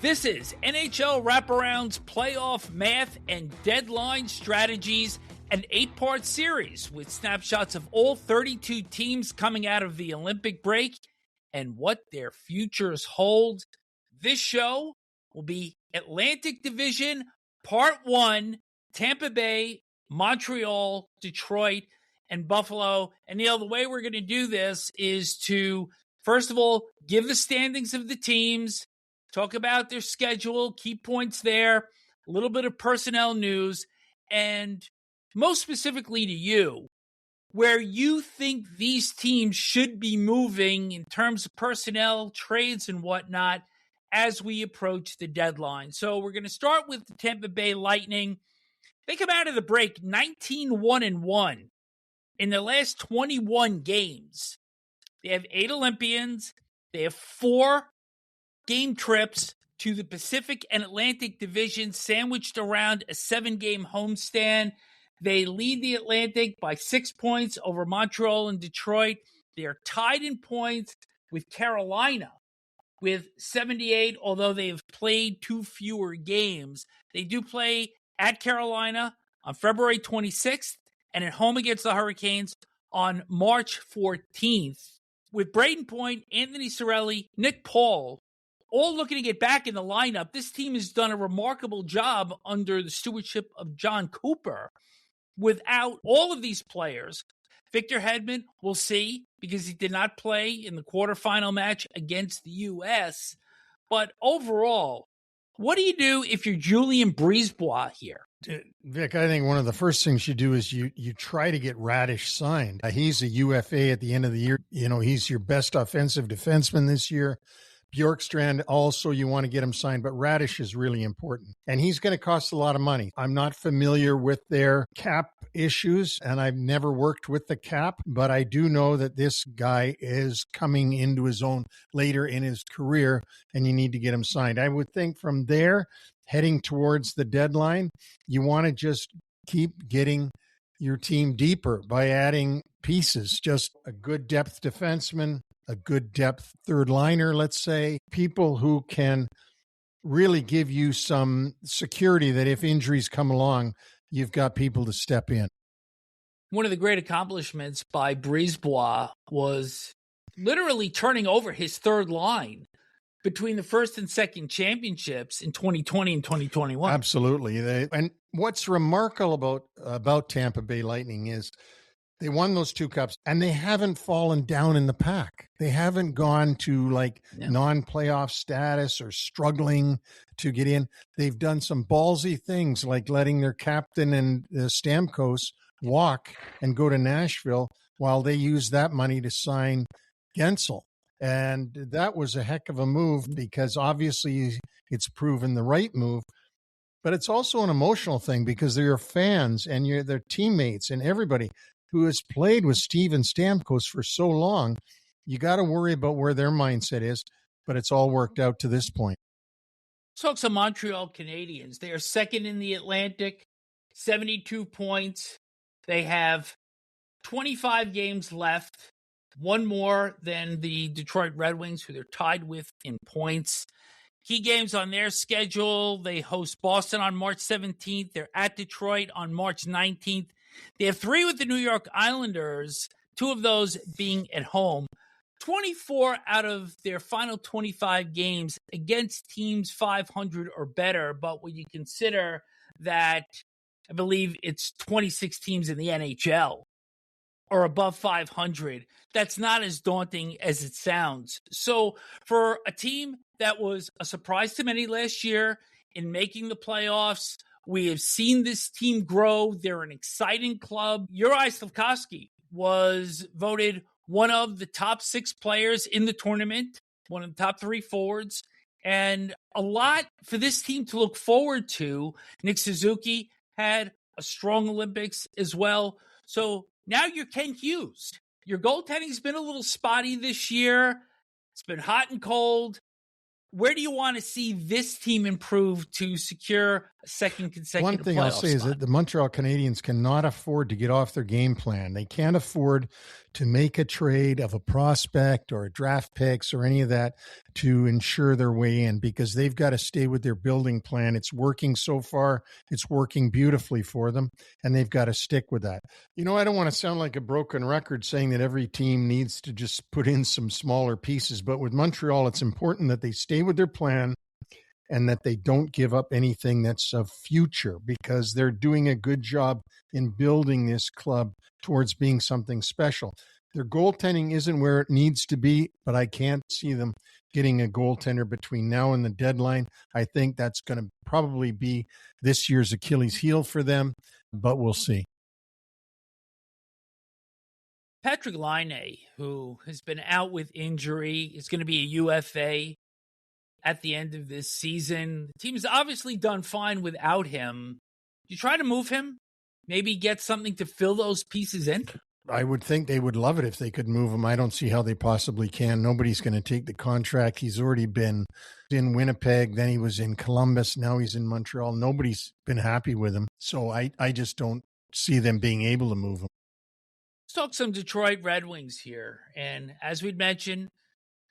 This is NHL Wraparound's playoff math and deadline strategies, an 8-part series with snapshots of all 32 teams coming out of the Olympic break and what their futures hold. This show will be Atlantic Division Part 1, Tampa Bay, Montreal, Detroit, and Buffalo. And Neil, the way we're going to do this is to, first of all, give the standings of the teams, talk about their schedule, key points there, a little bit of personnel news, and most specifically to you, where you think these teams should be moving in terms of personnel, trades, and whatnot as we approach the deadline. So we're going to start with the Tampa Bay Lightning. They come out of the break 19-1-1 in their last 21 games. They have 8 Olympians. They have 4 game trips to the Pacific and Atlantic division sandwiched around a 7-game homestand. They lead the Atlantic by 6 points over Montreal and Detroit. They are tied in points with Carolina with 78, although they have played 2 fewer games. They do play at Carolina on February 26th and at home against the Hurricanes on March 14th. With Braden Point, Anthony Cirelli, Nick Paul, all looking to get back in the lineup, this team has done a remarkable job under the stewardship of John Cooper. Without all of these players, Victor Hedman, we'll see, because he did not play in the quarterfinal match against the U.S. But overall, what do you do if you're Julien Brisebois here? Vic, I think one of the first things you do is you try to get Radish signed. He's a UFA at the end of the year. You know, he's your best offensive defenseman this year. Bjorkstrand, also you want to get him signed, but Radish is really important. And he's going to cost a lot of money. I'm not familiar with their cap issues, and I've never worked with the cap, but I do know that this guy is coming into his own later in his career, and you need to get him signed. I would think from there, heading towards the deadline, you want to just keep getting your team deeper by adding pieces, just a good depth defenseman, a good depth third liner, let's say, people who can really give you some security that if injuries come along, you've got people to step in. One of the great accomplishments by Brisebois was literally turning over his third line between the first and second championships in 2020 and 2021. Absolutely. And what's remarkable about Tampa Bay Lightning is they won those 2 cups, and they haven't fallen down in the pack. They haven't gone to non-playoff status or struggling to get in. They've done some ballsy things like letting their captain and Stamkos walk and go to Nashville while they use that money to sign Gensel. And that was a heck of a move because obviously it's proven the right move. But it's also an emotional thing because they're your fans and you're their teammates and everybody who has played with Steven Stamkos for so long. You got to worry about where their mindset is, but it's all worked out to this point. Let's talk some Montreal Canadiens. They are second in the Atlantic, 72 points. They have 25 games left, one more than the Detroit Red Wings, who they're tied with in points. Key games on their schedule: they host Boston on March 17th. They're at Detroit on March 19th. They have 3 with the New York Islanders, 2 of those being at home. 24 out of their final 25 games against teams 500 or better. But when you consider that, I believe it's 26 teams in the NHL are above 500, that's not as daunting as it sounds. So for a team that was a surprise to many last year in making the playoffs, we have seen this team grow. They're an exciting club. Juraj Slafkovsky was voted one of the top 6 players in the tournament, one of the top 3 forwards, and a lot for this team to look forward to. Nick Suzuki had a strong Olympics as well. So now you're Ken Hughes. Your goaltending's been a little spotty this year. It's been hot and cold. Where do you want to see this team improve to secure a second consecutive One thing I'll say spot. is that the Montreal Canadiens cannot afford to get off their game plan. They can't afford to make a trade of a prospect or a draft picks or any of that to ensure their way in, because they've got to stay with their building plan. It's working so far. It's working beautifully for them, and they've got to stick with that. I don't want to sound like a broken record saying that every team needs to just put in some smaller pieces, but with Montreal, it's important that they stay with their plan and that they don't give up anything that's of future, because they're doing a good job in building this club towards being something special. Their goaltending isn't where it needs to be, but I can't see them getting a goaltender between now and the deadline. I think that's going to probably be this year's Achilles heel for them, but we'll see. Patrik Laine, who has been out with injury, is going to be a UFA at the end of this season. The team's obviously done fine without him. You try to move him, maybe get something to fill those pieces in? I would think they would love it if they could move him. I don't see how they possibly can. Nobody's going to take the contract. He's already been in Winnipeg, then he was in Columbus, now he's in Montreal. Nobody's been happy with him. So I just don't see them being able to move him. Let's talk some Detroit Red Wings here. And as we'd mentioned,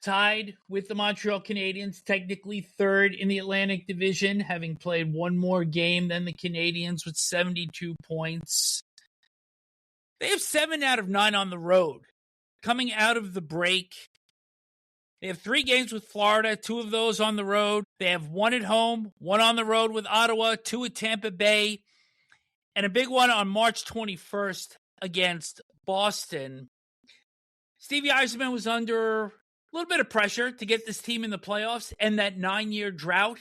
tied with the Montreal Canadiens, technically third in the Atlantic Division, having played one more game than the Canadiens with 72 points. They have 7 out of 9 on the road. Coming out of the break, they have 3 games with Florida, 2 of those on the road. They have 1 at home, 1 on the road with Ottawa, 2 at Tampa Bay, and a big one on March 21st against Boston. Stevie Yzerman was under a little bit of pressure to get this team in the playoffs and that 9-year drought.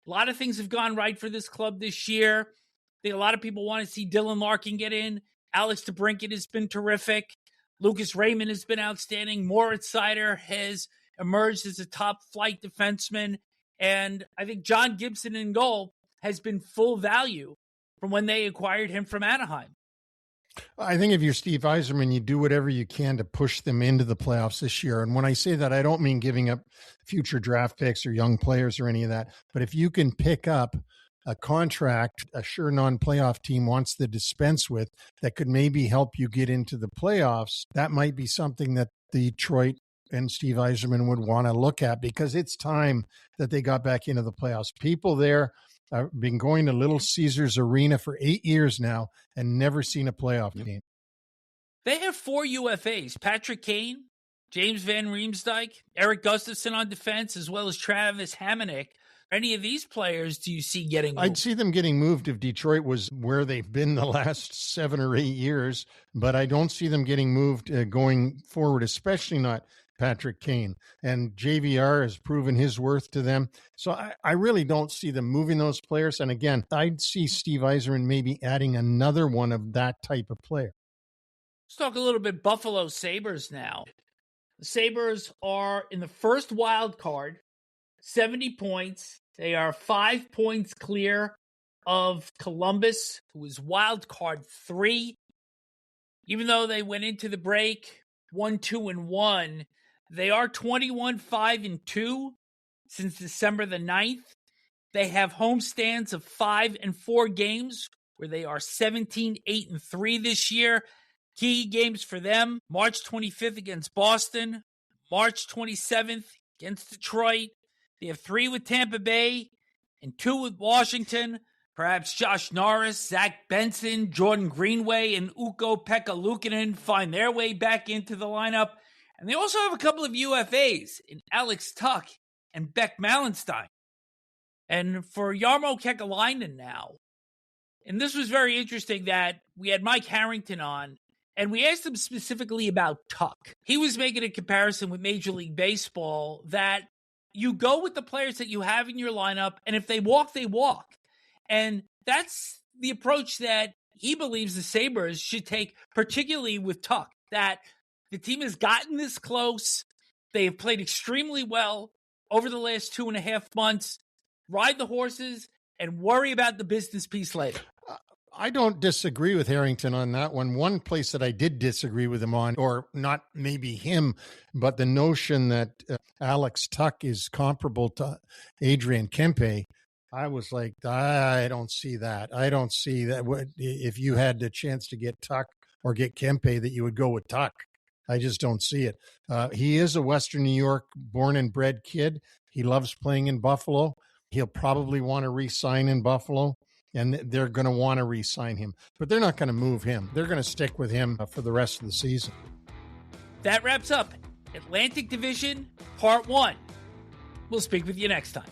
A lot of things have gone right for this club this year. I think a lot of people want to see Dylan Larkin get in. Alex DeBrincat has been terrific. Lucas Raymond has been outstanding. Moritz Seider has emerged as a top-flight defenseman. And I think John Gibson in goal has been full value from when they acquired him from Anaheim. I think if you're Steve Yzerman, you do whatever you can to push them into the playoffs this year. And when I say that, I don't mean giving up future draft picks or young players or any of that. But if you can pick up a contract a sure non-playoff team wants to dispense with that could maybe help you get into the playoffs, that might be something that Detroit and Steve Yzerman would want to look at, because it's time that they got back into the playoffs. People there have been going to Little Caesars Arena for 8 years now and never seen a playoff game. They have 4 UFAs, Patrick Kane, James Van Riemsdyk, Eric Gustafsson on defense, as well as Travis Hamonic. Any of these players do you see getting moved? I'd see them getting moved if Detroit was where they've been the last 7 or 8 years, but I don't see them getting moved going forward, especially not Patrick Kane. And JVR has proven his worth to them. So I really don't see them moving those players. And again, I'd see Steve Yzerman maybe adding another one of that type of player. Let's talk a little bit Buffalo Sabres now. The Sabres are in the first wild card, 70 points. They are 5 points clear of Columbus, who is wild card 3. Even though they went into the break 1-2-1, they are 21-5-2 since December the 9th. They have homestands of 5 and 4 games, where they are 17-8-3 this year. Key games for them: March 25th against Boston, March 27th against Detroit. They have 3 with Tampa Bay and 2 with Washington. Perhaps Josh Norris, Zach Benson, Jordan Greenway, and PekkaLuukkonen find their way back into the lineup. And they also have a couple of UFAs in Alex Tuch and Beck Malenstein. And for Jarmo Kekalainen now, and this was very interesting that we had Mike Harrington on, and we asked him specifically about Tuch. He was making a comparison with Major League Baseball that you go with the players that you have in your lineup, and if they walk, they walk. And that's the approach that he believes the Sabres should take, particularly with Tuch, that the team has gotten this close. They have played extremely well over the last 2.5 months. Ride the horses and worry about the business piece later. I don't disagree with Harrington on that one. One place that I did disagree with him on, or not maybe him, but the notion that Alex Tuch is comparable to Adrian Kempe. I was like, I don't see that. I don't see that. If you had the chance to get Tuck or get Kempe, that you would go with Tuck. I just don't see it. He is a Western New York born and bred kid. He loves playing in Buffalo. He'll probably want to re-sign in Buffalo, and they're going to want to re-sign him. But they're not going to move him. They're going to stick with him for the rest of the season. That wraps up Atlantic Division Part 1. We'll speak with you next time.